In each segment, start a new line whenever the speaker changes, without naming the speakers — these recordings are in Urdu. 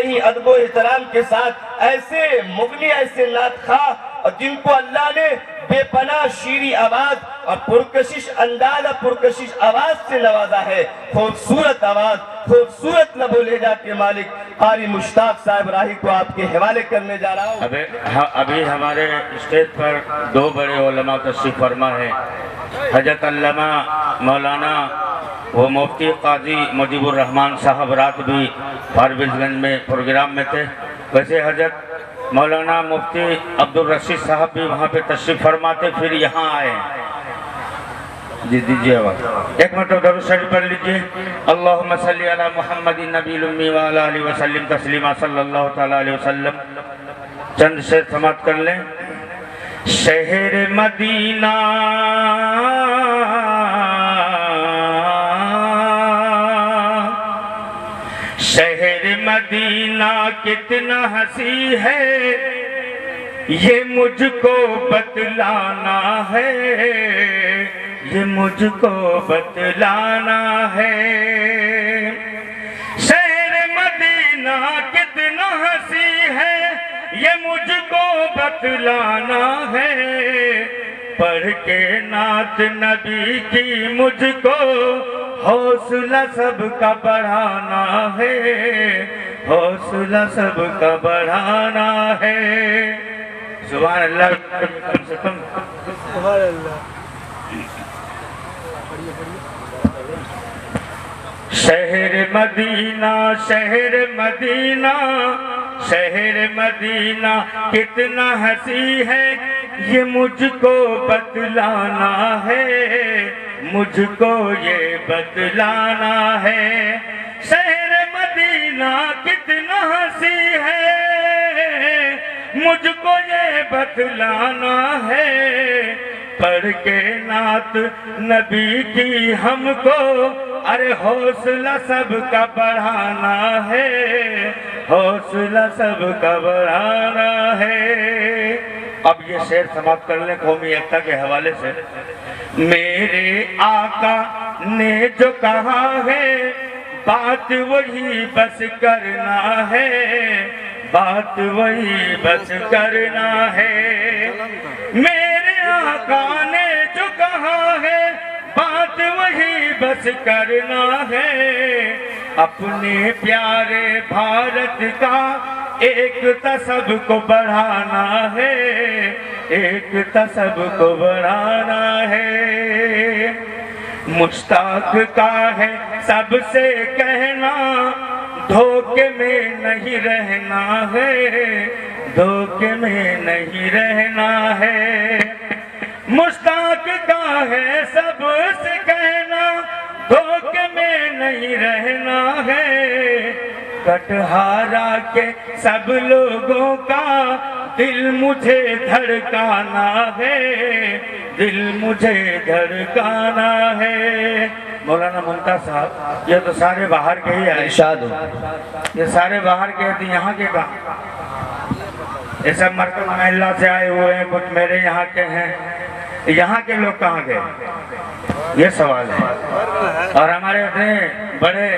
بڑے ہی ادب و احترام کے ساتھ ایسے مغنی، ایسے نعت خواہ اور جن کو اللہ نے بے پناہ شیریں آواز اور پرکشش انداز اور پرکشش آواز سے نوازا ہے، خوبصورت آواز، خوبصورت لب و لہجہ کے مالک قاری مشتاق صاحب راہی کو آپ کے حوالے کرنے جا رہا ہوں۔
ابھی ہمارے اسٹیج پر دو بڑے علماء تشریف فرما ہے، حضرت علامہ مولانا وہ مفتی قاضی مجیب الرحمن صاحب رات بھی فارویز گنج میں پروگرام میں تھے، ویسے حضرت مولانا مفتی عبدالرشید صاحب بھی وہاں پہ تشریف فرماتے پھر یہاں آئے۔ جی دیجیے آواز، ایک مرتبہ درود شریف پڑھ لیجیے۔ اللہم صلی علی محمد النبی الامی وعلی آلہ وسلم تسلیما صلی اللہ تعالی علیہ وسلم۔ چند شعر سماعت کر لیں۔ شہر مدینہ شہر مدینہ کتنا حسین ہے، یہ مجھ کو بتلانا ہے، یہ مجھ کو بتلانا ہے۔ شہر مدینہ کتنا حسین ہے، یہ مجھ کو بتلانا ہے۔ پڑھ کے نعت نبی کی مجھ کو حوصلہ سب کا بڑھانا ہے، حوصلہ سب کا بڑھانا ہے۔ سبحان اللہ، کم سے کم
سبحان اللہ۔
شہر مدینہ شہر مدینہ شہر مدینہ کتنا حسین ہے، یہ مجھ کو بتلانا ہے، مجھ کو یہ بتلانا ہے۔ شہر مدینہ کتنا حسین ہے، مجھ کو یہ بتلانا ہے۔ پڑھ کے نعت نبی کی ہم کو ارے حوصلہ سب کا بڑھانا ہے، حوصلہ سب کا بڑھانا ہے۔ اب یہ شعر سماعت کر لیں قومی ایکتا کے حوالے سے۔ میرے آقا نے جو کہا ہے بات وہی بس کرنا ہے، بات وہی بس کرنا ہے۔ میرے آقا نے جو کہا ہے بات وہی بس کرنا ہے۔ اپنے پیارے بھارت کا ایکتا سب کو بڑھانا ہے، ایکتا سب کو بڑھانا ہے۔ مشتاق کا ہے سب سے کہنا دھوکے میں نہیں رہنا ہے، دھوکے میں نہیں رہنا ہے۔ مشتاق کا ہے سب سے کہنا دھوکے میں نہیں رہنا ہے۔ کٹہارا کے سب لوگوں کا دل مجھے دھڑکانا ہے، دل مجھے دھڑکانا ہے۔ مولانا ممتاز صاحب یہ تو سارے باہر کے ہی آئے،
ارشاد ہو۔
یہ سارے باہر کے تھے، یہاں کے کہاں؟ یہ سب مرکز محلہ سے آئے ہوئے ہیں، کچھ میرے یہاں کے ہیں، یہاں کے لوگ کہاں گئے؟ یہ سوال ہے۔ اور ہمارے اتنے بڑے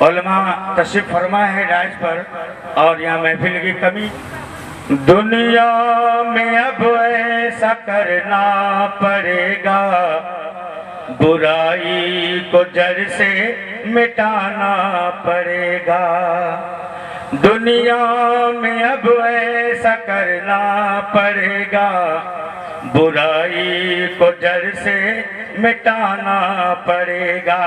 علماء تشریف فرما ہے ڈائج پر، اور یہاں محفل کی کمی۔ دنیا میں اب ایسا کرنا پڑے گا، برائی کو جڑ سے مٹانا پڑے گا۔ دنیا میں اب ایسا کرنا پڑے گا، برائی کو جڑ سے مٹانا پڑے گا۔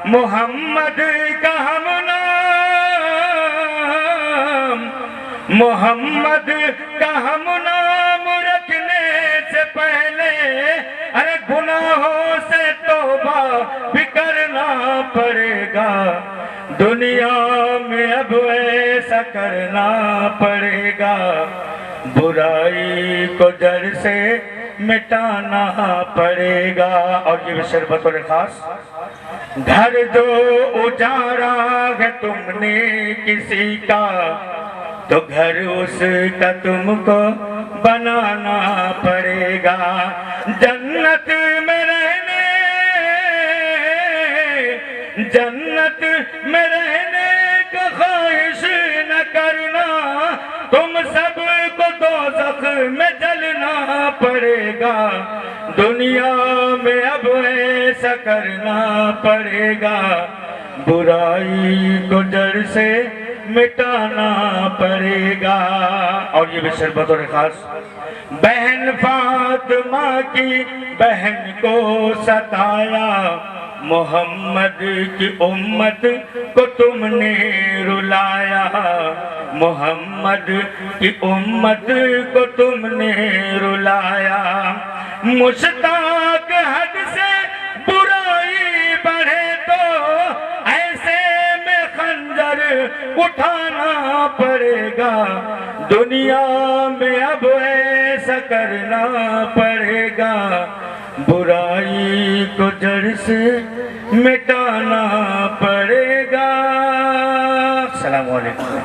محمد کا ہم نام، محمد کا ہم نام رکھنے سے پہلے ارے گناہوں سے توبہ بھی کرنا پڑے گا۔ دنیا میں اب ایسا کرنا پڑے گا، برائی کو جڑ سے مٹانا پڑے گا۔ اور یہ شعر بطور خاص۔ گھر جو اجارا ہے تم نے کسی کا، تو گھر اس کا تم کو بنانا پڑے گا۔ جنت میں رہنے، جنت میں رہنے کا خواہش تم سب کو دوزخ میں جلنا پڑے گا، دنیا میں اب ایسا کرنا پڑے گا، برائی کو جڑ سے مٹانا پڑے گا۔ اور یہ بھی شربت اور خاص، بہن فاطمہ کی بہن کو ستایا، محمد کی امت کو تم نے رلایا، محمد کی امت کو تم نے رلایا، مشتاق حد سے برائی بڑھے تو ایسے میں خنجر اٹھانا پڑے گا، دنیا میں اب ایسا کرنا پڑے گا، برائی کو جڑ سے مٹانا پڑے گا۔ السلام علیکم۔